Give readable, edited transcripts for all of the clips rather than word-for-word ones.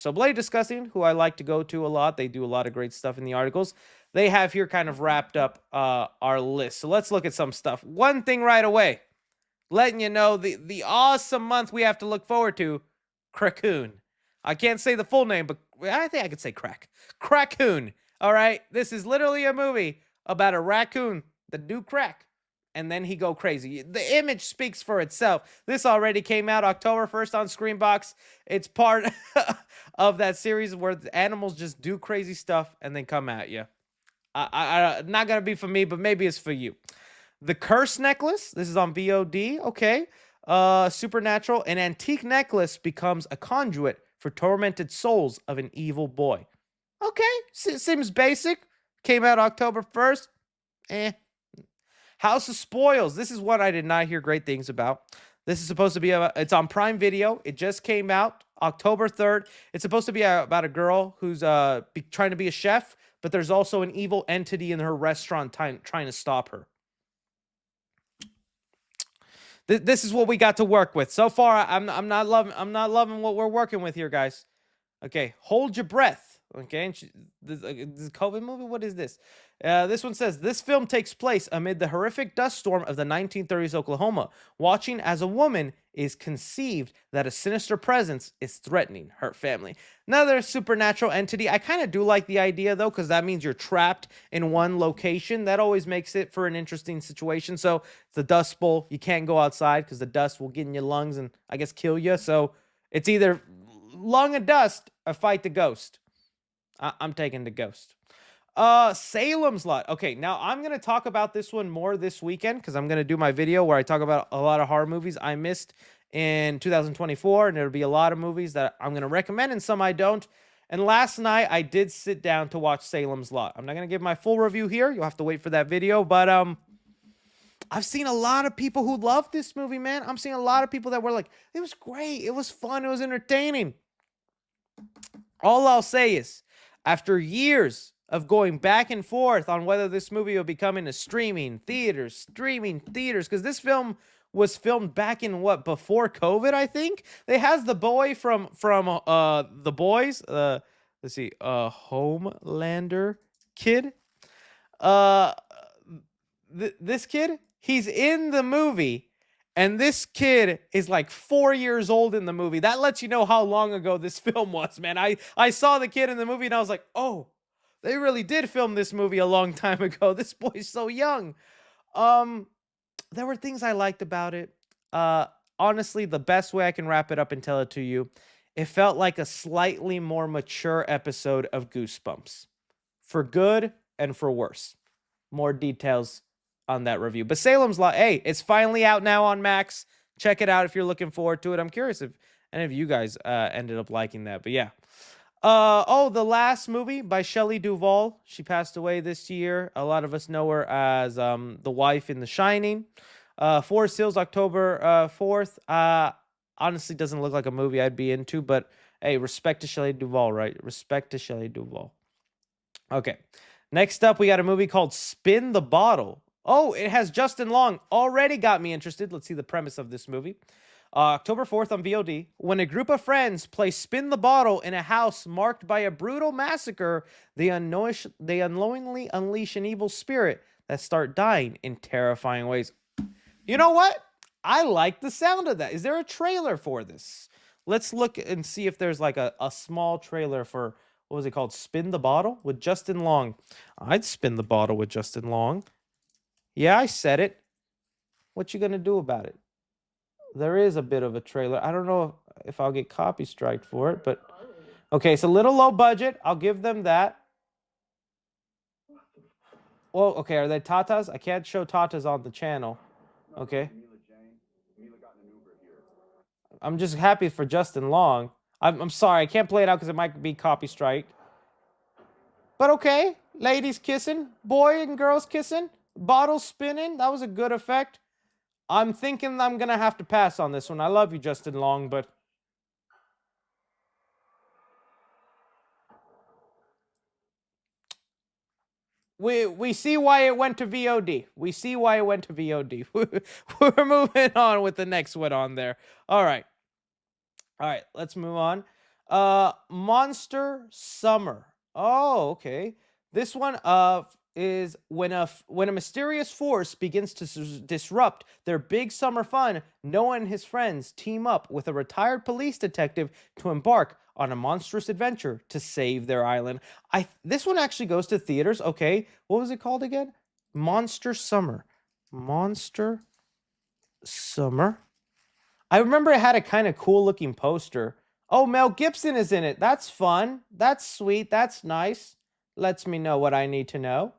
So Blade Discussing, who I like to go to a lot, they do a lot of great stuff in the articles. They have here kind of wrapped up our list. So let's look at some stuff. One thing right away, letting you know the awesome month we have to look forward to, Crackoon. I can't say the full name, but I think I could say Crackoon. All right, this is literally a movie about a raccoon that do crack, and then he go crazy. The image speaks for itself. This already came out October 1st on Screenbox. It's part of that series where the animals just do crazy stuff and then come at you. Not gonna be for me, but maybe it's for you. The Curse Necklace. This is on VOD. Okay. Supernatural. An antique necklace becomes a conduit for tormented souls of an evil boy. Okay. Seems basic. Came out October 1st. House of Spoils. This is one I did not hear great things about. This is supposed to be it's on Prime Video. It just came out October 3rd. It's supposed to be about a girl who's trying to be a chef, but there's also an evil entity in her restaurant trying to stop her. This is what we got to work with so far. I'm not loving what we're working with here, guys. Okay, Hold Your Breath. Okay, this COVID movie. What is this? This one says this film takes place amid the horrific dust storm of the 1930s Oklahoma, watching as a woman is conceived that a sinister presence is threatening her family. Another supernatural entity. I kind of do like the idea though, because that means you're trapped in one location. That always makes it for an interesting situation. So it's the Dust Bowl. You can't go outside because the dust will get in your lungs and I guess kill you. So it's either lung of dust or fight the ghost. I'm taking the ghost. Salem's Lot. Okay, now I'm going to talk about this one more this weekend because I'm going to do my video where I talk about a lot of horror movies I missed in 2024, and there'll be a lot of movies that I'm going to recommend and some I don't. And last night I did sit down to watch Salem's Lot. I'm not going to give my full review here. You'll have to wait for that video, but I've seen a lot of people who love this movie, man. I'm seeing a lot of people that were like, it was great, it was fun, it was entertaining. All I'll say is, after years of going back and forth on whether this movie will be coming to streaming theaters, because this film was filmed back in before COVID, I think. They has the boy from The Boys, let's see, Homelander kid. This kid, he's in the movie. And this kid is like 4 years old in the movie. That lets you know how long ago this film was, man. I saw the kid in the movie and I was like, oh, they really did film this movie a long time ago. This boy's so young. There were things I liked about it. Honestly, the best way I can wrap it up and tell it to you, it felt like a slightly more mature episode of Goosebumps. For good and for worse. More details on that review. But Salem's Lot, hey, it's finally out now on Max. Check it out if you're looking forward to it. I'm curious if any of you guys ended up liking that. But yeah. The last movie by Shelley Duvall. She passed away this year. A lot of us know her as the wife in The Shining. Forest Hills, October 4th. Honestly, doesn't look like a movie I'd be into, but hey, respect to Shelley Duvall, right? Respect to Shelley Duvall. Okay. Next up, we got a movie called Spin the Bottle. Oh, it has Justin Long. Already got me interested. Let's see the premise of this movie. October 4th on VOD. When a group of friends play Spin the Bottle in a house marked by a brutal massacre, they unknowingly unleash an evil spirit that start dying in terrifying ways. You know what? I like the sound of that. Is there a trailer for this? Let's look and see if there's like a small trailer for, what was it called? Spin the Bottle with Justin Long. I'd spin the bottle with Justin Long. Yeah, I said it. What you gonna do about it? There is a bit of a trailer. I don't know if I'll get copy striked for it, but okay, it's a little low budget. I'll give them that. Well, okay, are they tatas? I can't show tatas on the channel. Okay. I'm just happy for Justin Long. I'm sorry, I can't play it out because it might be copy striked. But okay, ladies kissing, boy and girls kissing. Bottle spinning, that was a good effect. I'm thinking I'm going to have to pass on this one. I love you, Justin Long, but... We see why it went to VOD. We see why it went to VOD. We're moving on with the next one on there. All right. All right, let's move on. Monster Summer. Oh, okay. This one is when a mysterious force begins to disrupt their big summer fun, Noah and his friends team up with a retired police detective to embark on a monstrous adventure to save their island. This one actually goes to theaters. Okay. What was it called again? Monster Summer. Monster Summer. I remember it had a kind of cool looking poster. Oh, Mel Gibson is in it. That's fun. That's sweet. That's nice. Lets me know what I need to know.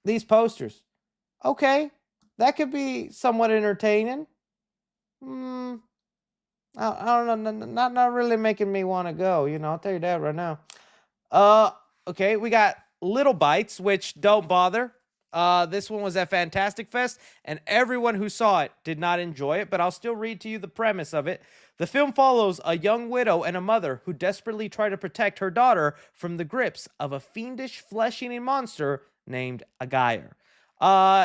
These posters. Okay. That could be somewhat entertaining. Hmm. I don't know. Not really making me want to go. I'll tell you that right now. Uh, okay, we got Little Bites, which don't bother. This one was at Fantastic Fest, and everyone who saw it did not enjoy it, but I'll still read to you the premise of it. The film follows a young widow and a mother who desperately try to protect her daughter from the grips of a fiendish flesh-eating monster named Aguirre.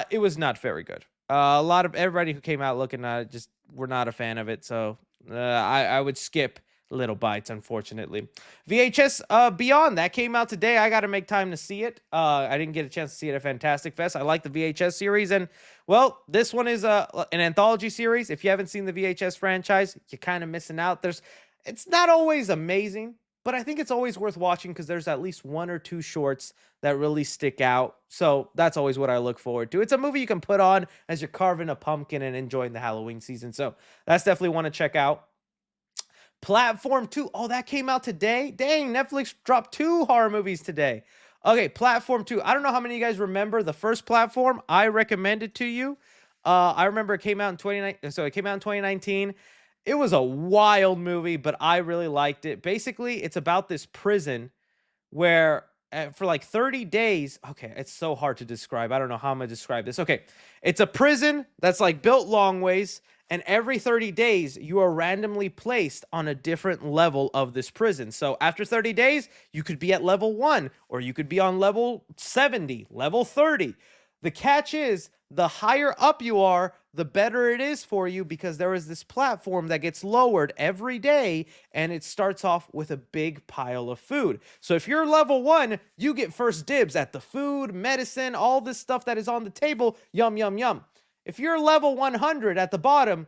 It was not very good. A lot of everybody who came out looking at it just were not a fan of it, so I would skip Little Bites, unfortunately. VHS Beyond, that came out today. I got to make time to see it. I didn't get a chance to see it at Fantastic Fest. I like the VHS series, and well, this one is an anthology series. If you haven't seen the VHS franchise, you're kind of missing out. It's not always amazing, but I think it's always worth watching because there's at least one or two shorts that really stick out. So that's always what I look forward to. It's a movie you can put on as you're carving a pumpkin and enjoying the Halloween season. So that's definitely one to check out. Platform 2. Oh, that came out today? Dang, Netflix dropped 2 horror movies today. Okay, Platform 2. I don't know how many of you guys remember the first Platform. I recommended to you. I remember it came out in 2019. It was a wild movie, but I really liked it. Basically, it's about this prison where for like 30 days, okay, it's so hard to describe. I don't know how I'm going to describe this. Okay, it's a prison that's like built long ways, and every 30 days, you are randomly placed on a different level of this prison. So after 30 days, you could be at level 1, or you could be on level 70, level 30. The catch is, the higher up you are, the better it is for you, because there is this platform that gets lowered every day, and it starts off with a big pile of food. So if you're level 1, you get first dibs at the food, medicine, all this stuff that is on the table. Yum, yum, yum. If you're level 100 at the bottom,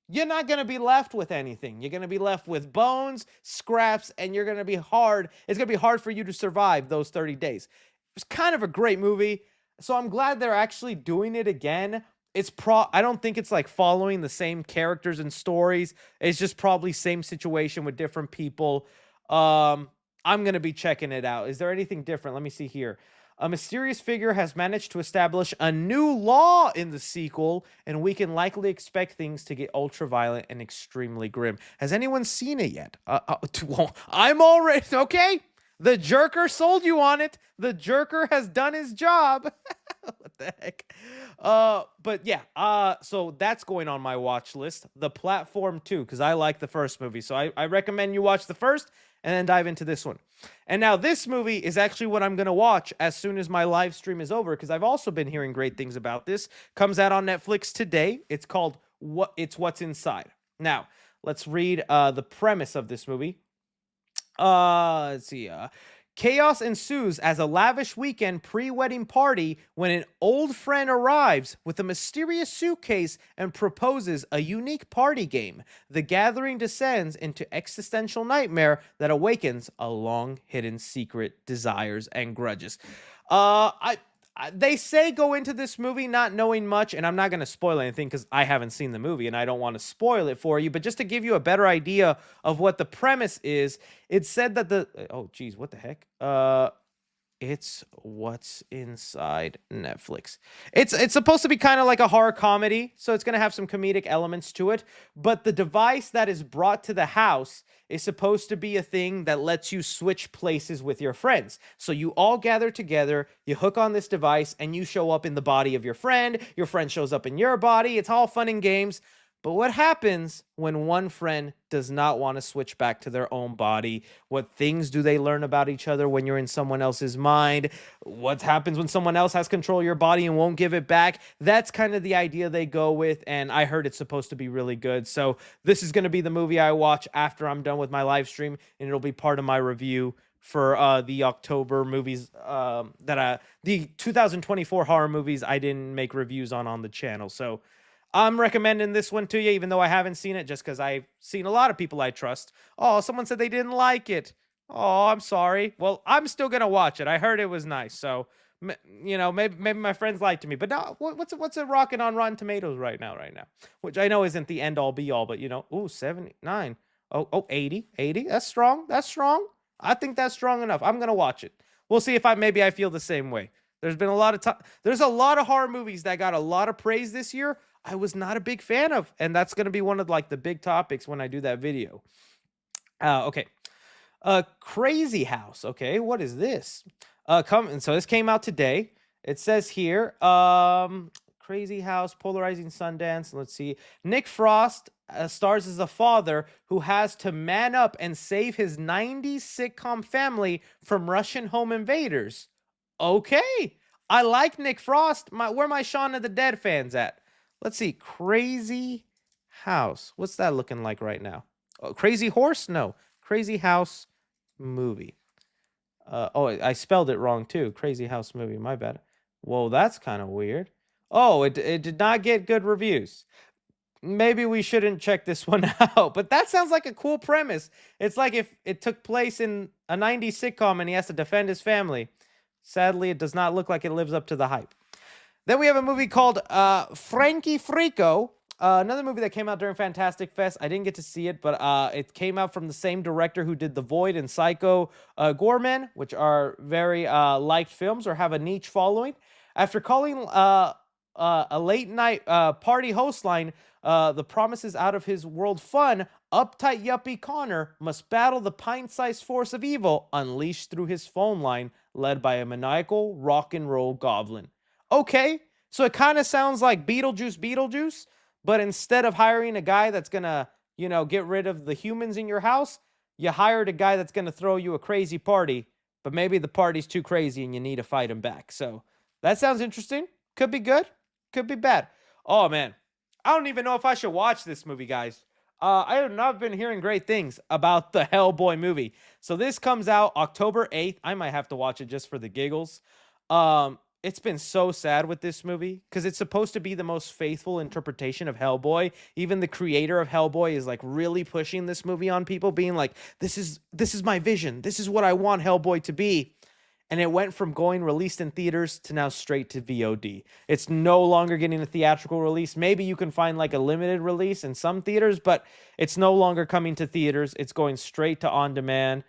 you're not going to be left with anything. You're going to be left with bones, scraps, and you're going to be hard. It's going to be hard for you to survive those 30 days. It's kind of a great movie. So I'm glad they're actually doing it again. I don't think it's like following the same characters and stories. It's just probably same situation with different people. I'm going to be checking it out. Is there anything different? Let me see here. A mysterious figure has managed to establish a new law in the sequel, and we can likely expect things to get ultra-violent and extremely grim. Has anyone seen it yet? Well, I'm already... Okay, the jerker sold you on it. The jerker has done his job. What the heck? But yeah, so that's going on my watch list. The Platform 2, because I like the first movie. So I recommend you watch the first and then dive into this one. And now this movie is actually what I'm going to watch as soon as my live stream is over, because I've also been hearing great things about this. Comes out on Netflix today. It's called What's Inside. Now, let's read the premise of this movie. Let's see. Chaos ensues as a lavish weekend pre-wedding party when an old friend arrives with a mysterious suitcase and proposes a unique party game. The gathering descends into existential nightmare that awakens a long-hidden secret, desires, and grudges. They say go into this movie not knowing much, and I'm not going to spoil anything because I haven't seen the movie and I don't want to spoil it for you, but just to give you a better idea of what the premise is, it said that oh geez, what the heck? It's What's Inside Netflix. It's supposed to be kind of like a horror comedy, so it's going to have some comedic elements to it, but the device that is brought to the house is supposed to be a thing that lets you switch places with your friends. So you all gather together, you hook on this device, and you show up in the body of your friend shows up in your body. It's all fun and games. But what happens when one friend does not want to switch back to their own body? What things do they learn about each other when you're in someone else's mind? What happens when someone else has control of your body and won't give it back? That's kind of the idea they go with, and I heard it's supposed to be really good. So this is going to be the movie I watch after I'm done with my live stream, and it'll be part of my review for the October movies the 2024 horror movies I didn't make reviews on the channel. So I'm recommending this one to you, even though I haven't seen it, just because I've seen a lot of people I trust. Oh, someone said they didn't like it. Oh, I'm sorry. Well, I'm still gonna watch it. I heard it was nice, so maybe my friends lied to me. But now, what's it rocking on Rotten Tomatoes right now? Right now, which I know isn't the end all be all, but 79. Oh, 80. That's strong. That's strong. I think that's strong enough. I'm gonna watch it. We'll see if I feel the same way. There's been a lot of time. There's a lot of horror movies that got a lot of praise this year. I was not a big fan of, and that's going to be one of like the big topics when I do that video. Okay. Crazy House. Okay, what is this? So this came out today. It says here, Crazy House, polarizing Sundance. Let's see. Nick Frost stars as a father who has to man up and save his 90s sitcom family from Russian home invaders. Okay. I like Nick Frost. Where my Shaun of the Dead fans at? Let's see. Crazy House. What's that looking like right now? Oh, Crazy Horse? No. Crazy House movie. I spelled it wrong too. Crazy House movie. My bad. Whoa, that's kind of weird. Oh, it did not get good reviews. Maybe we shouldn't check this one out, but that sounds like a cool premise. It's like if it took place in a 90s sitcom and he has to defend his family. Sadly, it does not look like it lives up to the hype. Then we have a movie called Frankie Frico, another movie that came out during Fantastic Fest. I didn't get to see it, but it came out from the same director who did The Void and Psycho Gorman, which are very liked films or have a niche following. After calling a late night party host line, the promises out of his world fun, uptight yuppie Connor must battle the pint-sized force of evil unleashed through his phone line, led by a maniacal rock and roll goblin. Okay, so it kind of sounds like Beetlejuice, but instead of hiring a guy that's gonna, get rid of the humans in your house, you hired a guy that's gonna throw you a crazy party, but maybe the party's too crazy and you need to fight him back. So that sounds interesting. Could be good, could be bad. Oh man, I don't even know if I should watch this movie, guys. I have not been hearing great things about the Hellboy movie. So this comes out October 8th. I might have to watch it just for the giggles. It's been so sad with this movie because it's supposed to be the most faithful interpretation of Hellboy. Even the creator of Hellboy is like really pushing this movie on people, being like, this is my vision. This is what I want Hellboy to be. And it went from going released in theaters to now straight to VOD. It's no longer getting a theatrical release. Maybe you can find like a limited release in some theaters, but it's no longer coming to theaters. It's going straight to on demand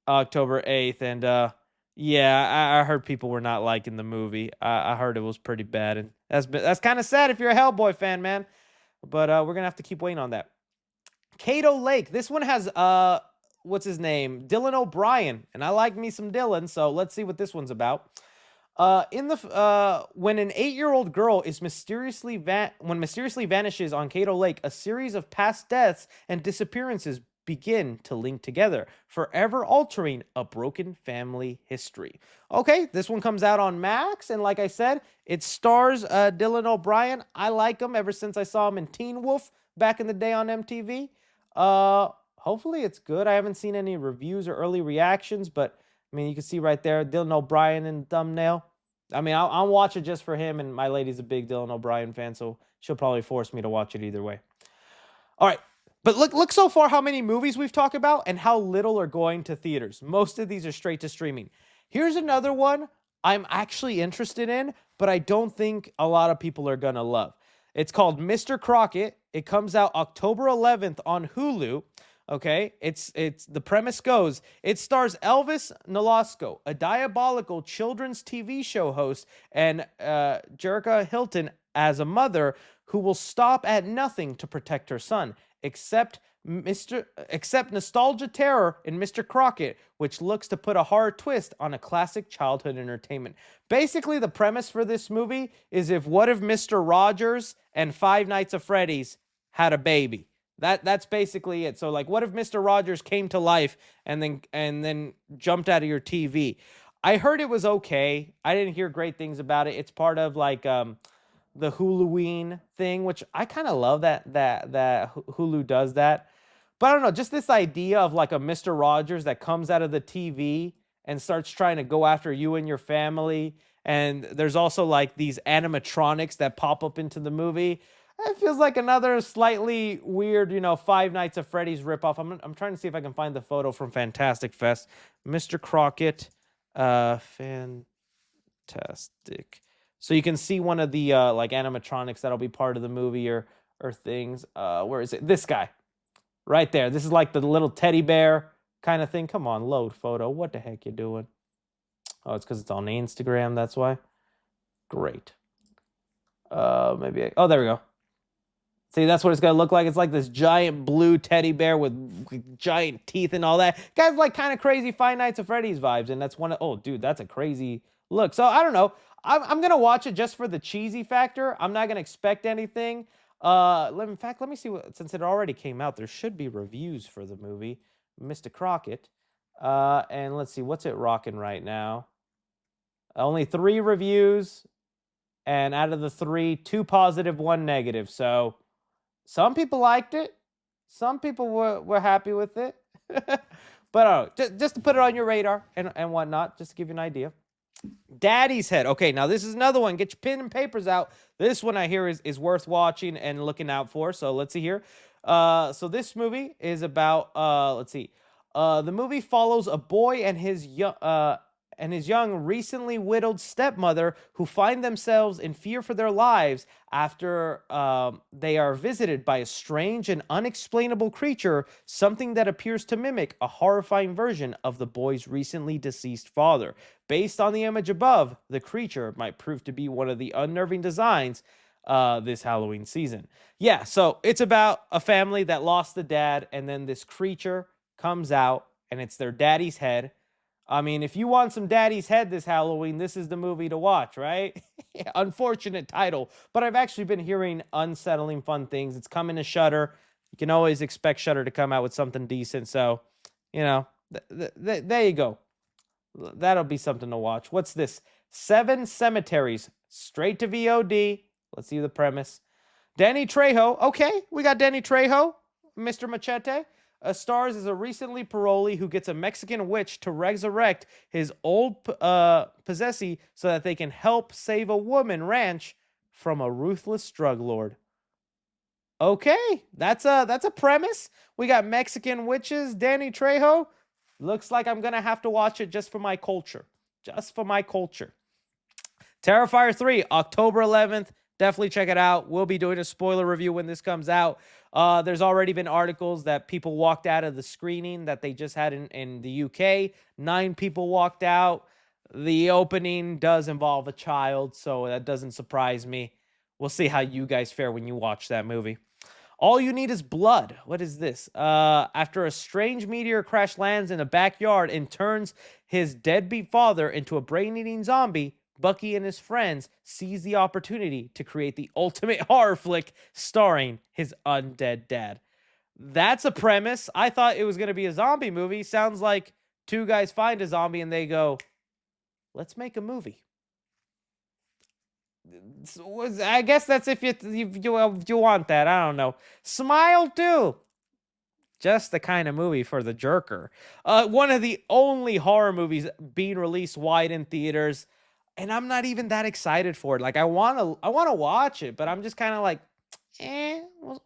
October 8th. And yeah, I heard people were not liking the movie. I heard it was pretty bad, and that's kind of sad if you're a Hellboy fan, man. But we're gonna have to keep waiting on that. Caddo Lake. This one has what's his name? Dylan O'Brien, and I like me some Dylan, so let's see what this one's about. When an 8-year-old girl is mysteriously vanishes on Caddo Lake, a series of past deaths and disappearances begin to link together, forever altering a broken family history. Okay, this one comes out on Max, and like I said, it stars Dylan O'Brien. I like him ever since I saw him in Teen Wolf back in the day on MTV. Hopefully it's good. I haven't seen any reviews or early reactions, but I mean, you can see right there, Dylan O'Brien in the thumbnail. I mean, I'll watch it just for him, and my lady's a big Dylan O'Brien fan, so she'll probably force me to watch it either way. All right. But look so far how many movies we've talked about and how little are going to theaters. Most of these are straight to streaming. Here's another one I'm actually interested in, but I don't think a lot of people are going to love. It's called Mr. Crocket. It comes out October 11th on Hulu. Okay, it's the premise goes, it stars Elvis Nolasco, a diabolical children's TV show host, and Jerrica Hilton as a mother who will stop at nothing to protect her son, except nostalgia terror in Mr. Crocket, which looks to put a horror twist on a classic childhood entertainment. Basically, the premise for this movie is what if Mr. Rogers and Five Nights at Freddy's had a baby. That's basically it. So like, what if Mr. Rogers came to life and then jumped out of your TV? I heard it was okay. I didn't hear great things about it. It's part of like the Huluween thing, which I kind of love that Hulu does that. But I don't know, just this idea of like a Mr. Rogers that comes out of the TV and starts trying to go after you and your family. And there's also like these animatronics that pop up into the movie. It feels like another slightly weird, Five Nights at Freddy's ripoff. I'm trying to see if I can find the photo from Fantastic Fest. Mr. Crocket, fantastic. So you can see one of the like animatronics that'll be part of the movie or things. Where is it? This guy. Right there. This is like the little teddy bear kind of thing. Come on, load photo. What the heck you doing? Oh, it's because it's on Instagram. That's why. Great. Oh, there we go. See, that's what it's going to look like. It's like this giant blue teddy bear with giant teeth and all that. Guys like kind of crazy Five Nights at Freddy's vibes. And that's oh, dude, that's a crazy look. So I don't know. I'm going to watch it just for the cheesy factor. I'm not going to expect anything. In fact, let me see since it already came out, there should be reviews for the movie, Mr. Crocket. And let's see, what's it rocking right now? Only 3 reviews, and out of the 3, 2 positive, 1 negative. So some people liked it. Some people were happy with it. But just to put it on your radar and whatnot, just to give you an idea. Daddy's Head. Okay, now this is another one. Get your pen and papers out. This one I hear is worth watching and looking out for. So let's see here. So this movie is about let's see. The movie follows a boy and his young recently widowed stepmother who find themselves in fear for their lives after they are visited by a strange and unexplainable creature, something that appears to mimic a horrifying version of the boy's recently deceased father. Based on the image above, the creature might prove to be one of the unnerving designs this Halloween season. Yeah, so it's about a family that lost the dad, and then this creature comes out, and it's their daddy's head. I mean, if you want some daddy's head this Halloween, this is the movie to watch, right? Unfortunate title, but I've actually been hearing unsettling fun things. It's coming to Shudder. You can always expect Shudder to come out with something decent. So, there you go. That'll be something to watch. What's this? 7 Cemeteries, straight to VOD. Let's see the premise. Danny Trejo. Okay, we got Danny Trejo, Mr. Machete. Stars as a recently parolee who gets a Mexican witch to resurrect his old possessee so that they can help save a woman ranch from a ruthless drug lord. Okay, that's a premise. We got Mexican witches, Danny Trejo. Looks like I'm gonna have to watch it just for my culture. Just for my culture. Terrifier 3, October 11th. Definitely check it out. We'll be doing a spoiler review when this comes out. There's already been articles that people walked out of the screening that they just had in the UK. 9 people walked out. The opening does involve a child, so that doesn't surprise me. We'll see how you guys fare when you watch that movie. All You Need Is Blood. What is this? After a strange meteor crash lands in a backyard and turns his deadbeat father into a brain-eating zombie, Bucky and his friends seize the opportunity to create the ultimate horror flick starring his undead dad. That's a premise. I thought it was going to be a zombie movie. Sounds like 2 guys find a zombie and they go, let's make a movie. I guess that's if you want that. I don't know. Smile 2. Just the kind of movie for the jerker. One of the only horror movies being released wide in theaters. And I'm not even that excited for it. Like I want to watch it, but I'm just kind of like,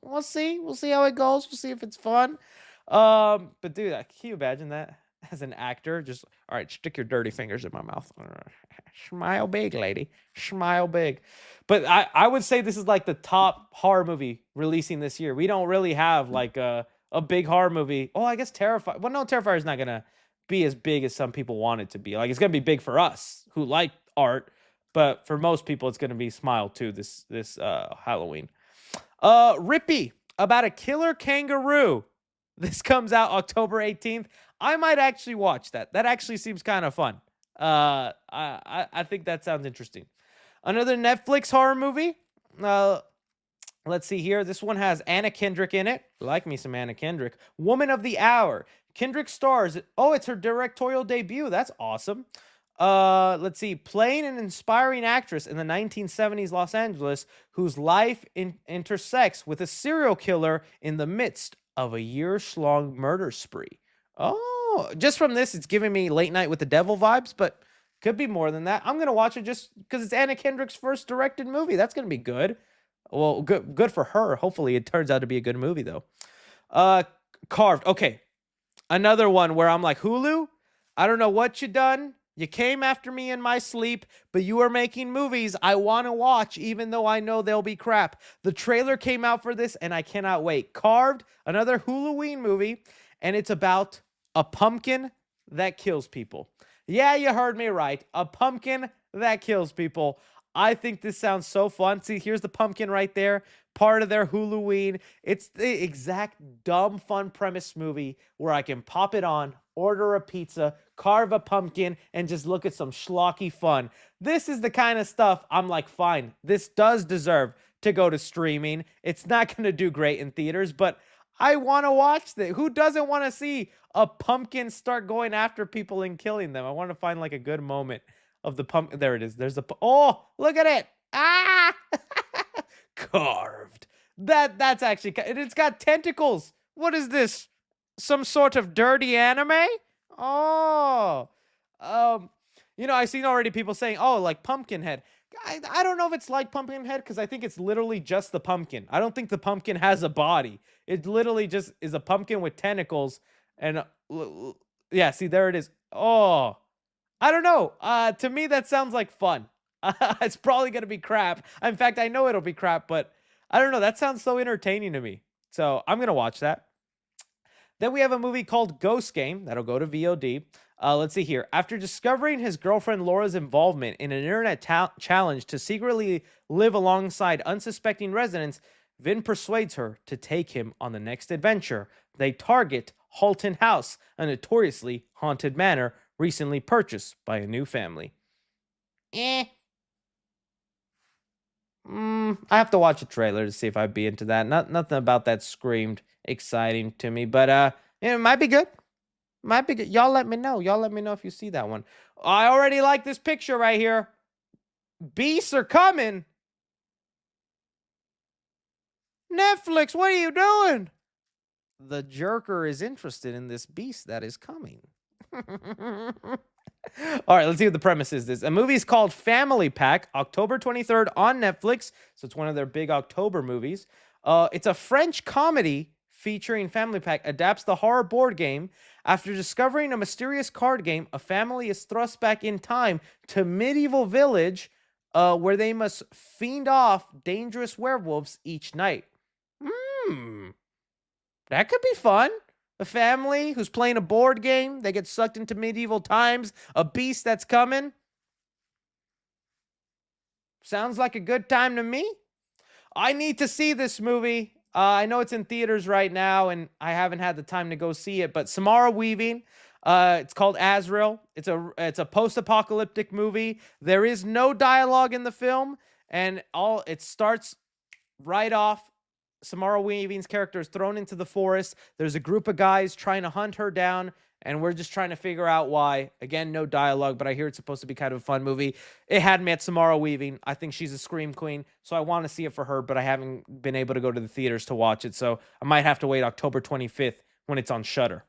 we'll see. We'll see how it goes. We'll see if it's fun. But dude, can you imagine that as an actor? Just, all right, stick your dirty fingers in my mouth. Smile big, lady. Smile big. But I would say this is like the top horror movie releasing this year. We don't really have like a big horror movie. Oh, I guess Terrifier. Well, no, Terrifier is not going to be as big as some people want it to be. Like it's going to be big for us who like art, but for most people it's going to be Smile 2 this Halloween. Rippy, about a killer kangaroo. This comes out October 18th. I might actually watch that. That actually seems kind of fun. I think that sounds interesting. Another Netflix horror movie. Let's see here. This one has Anna Kendrick in it. Like me some Anna Kendrick. Woman of the Hour. Kendrick stars. Oh, it's her directorial debut. That's awesome. Let's see. Playing an inspiring actress in the 1970s Los Angeles whose life intersects with a serial killer in the midst of a years-long murder spree. Oh, just from this, it's giving me Late Night with the Devil vibes, but could be more than that. I'm going to watch it just because it's Anna Kendrick's first directed movie. That's going to be good. Well, good for her. Hopefully, it turns out to be a good movie, though. Uh, Carved. Okay, another one where I'm like, Hulu, I don't know what you done. You came after me in my sleep, but you are making movies I want to watch, even though I know they'll be crap. The trailer came out for this, and I cannot wait. Carved, another Halloween movie, and it's about a pumpkin that kills people. Yeah, you heard me right. A pumpkin that kills people. I think this sounds so fun. See, here's the pumpkin right there. Part of their Halloween. It's the exact dumb fun premise movie where I can pop it on, order a pizza, carve a pumpkin, and just look at some schlocky fun. This is the kind of stuff I'm like, fine, this does deserve to go to streaming. It's not going to do great in theaters, but I want to watch this. Who doesn't want to see a pumpkin start going after people and killing them? I want to find like a good moment of the pumpkin. There it is. There's a oh, look at it. Ah, carved. That's actually, it's got tentacles. What is this? Some sort of dirty anime? Oh, I've seen already people saying, oh, like Pumpkinhead. I don't know if it's like Pumpkinhead because I think it's literally just the pumpkin. I don't think the pumpkin has a body. It literally just is a pumpkin with tentacles. And yeah, see, there it is. Oh, I don't know. To me, that sounds like fun. It's probably going to be crap. In fact, I know it'll be crap, but I don't know. That sounds so entertaining to me. So I'm going to watch that. Then we have a movie called Ghost Game. That'll go to VOD. Let's see here. After discovering his girlfriend Laura's involvement in an internet challenge to secretly live alongside unsuspecting residents, Vin persuades her to take him on the next adventure. They target Halton House, a notoriously haunted manor recently purchased by a new family. I have to watch a trailer to see if I'd be into that. Nothing about that screamed exciting to me, but it might be good. Might be good. Y'all let me know. Y'all let me know if you see that one. I already like this picture right here. Beasts are coming. Netflix, what are you doing? The jerker is interested in this beast that is coming. All right, let's see what the premise is. This a movie is called Family Pack, October 23rd on Netflix. So it's one of their big October movies. It's a French comedy featuring Family Pack adapts the horror board game. After discovering a mysterious card game, a family is thrust back in time to medieval village where they must fend off dangerous werewolves each night. That could be fun. A family who's playing a board game, they get sucked into medieval times, a beast that's coming. Sounds like a good time to me. I need to see this movie. I know it's in theaters right now, and I haven't had the time to go see it, but Samara Weaving, it's called Azrael. It's a post-apocalyptic movie. There is no dialogue in the film, and it starts right off. Samara Weaving's character is thrown into the forest. There's a group of guys trying to hunt her down, and we're just trying to figure out why. Again, no dialogue, but I hear it's supposed to be kind of a fun movie. It had me at Samara Weaving. I think she's a scream queen, so I want to see it for her, but I haven't been able to go to the theaters to watch it, so I might have to wait October 25th when it's on Shudder.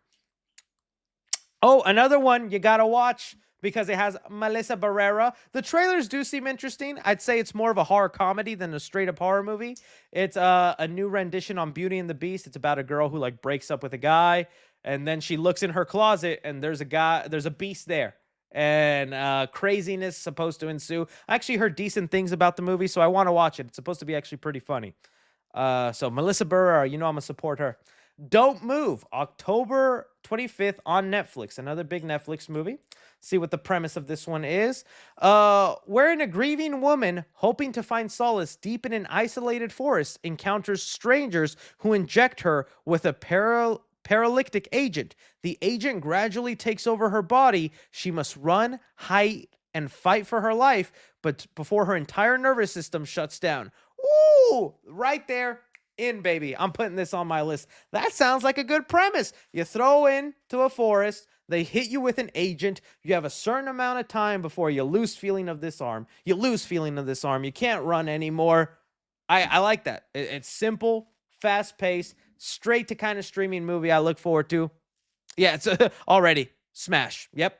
Oh, another one you gotta watch because it has Melissa Barrera. The trailers do seem interesting. I'd say it's more of a horror comedy than a straight-up horror movie. It's a new rendition on Beauty and the Beast. It's about a girl who like breaks up with a guy, and then she looks in her closet, and there's a beast there, and craziness supposed to ensue. I actually heard decent things about the movie, so I want to watch it. It's supposed to be actually pretty funny. So Melissa Barrera, I'm gonna support her. Don't Move, October 25th on Netflix. Another big Netflix movie. See what the premise of this one is. Wherein a grieving woman hoping to find solace deep in an isolated forest encounters strangers who inject her with a paralytic agent. The agent gradually takes over her body. She must run, hide, and fight for her life, but before her entire nervous system shuts down. Ooh, right there. In, baby. I'm putting this on my list. That sounds like a good premise. You throw into a forest, they hit you with an agent. You have a certain amount of time before you lose feeling of this arm. You lose feeling of this arm. You can't run anymore. I like that. It's simple, fast paced, straight to kind of streaming movie I look forward to. Yeah, it's already smash. Yep.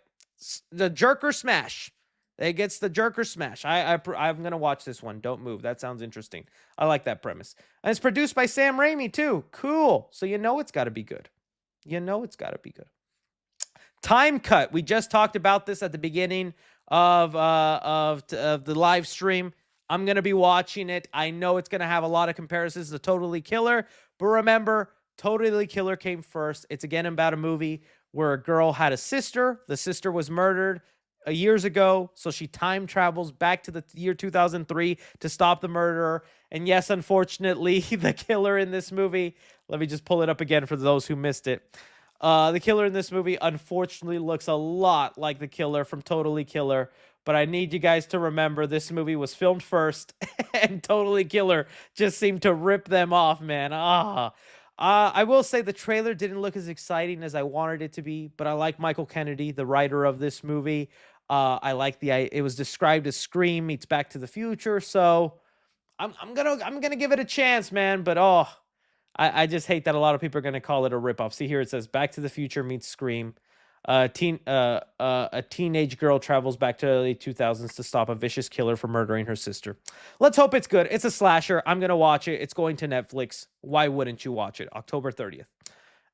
The jerker smash. It gets the jerker smash. I'm going to watch this one. Don't move. That sounds interesting. I like that premise. And it's produced by Sam Raimi too. Cool. So you know it's got to be good. You know it's got to be good. Time Cut. We just talked about this at the beginning of the live stream. I'm going to be watching it. I know it's going to have a lot of comparisons to Totally Killer, but remember, Totally Killer came first. It's again about a movie where a girl had a sister. The sister was murdered years ago, so she time travels back to the year 2003 to stop the murderer. And yes, unfortunately, the killer in this movie, let me just pull it up again for those who missed it. The killer in this movie, unfortunately, looks a lot like the killer from Totally Killer. But I need you guys to remember this movie was filmed first, and Totally Killer just seemed to rip them off, man. I will say the trailer didn't look as exciting as I wanted it to be, but I like Michael Kennedy, the writer of this movie. I like it was described as Scream meets Back to the Future, so I'm gonna give it a chance, man. But I just hate that a lot of people are gonna call it a ripoff. See here, it says Back to the Future meets Scream. A teenage girl travels back to the early 2000s to stop a vicious killer from murdering her sister. Let's hope it's good. It's a slasher. I'm going to watch it. It's going to Netflix. Why wouldn't you watch it? October 30th.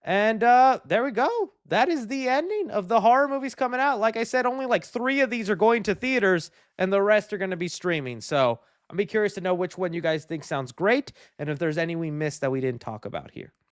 And there we go. That is the ending of the horror movies coming out. Like I said, only like 3 of these are going to theaters and the rest are going to be streaming. So I'll be curious to know which one you guys think sounds great and if there's any we missed that we didn't talk about here.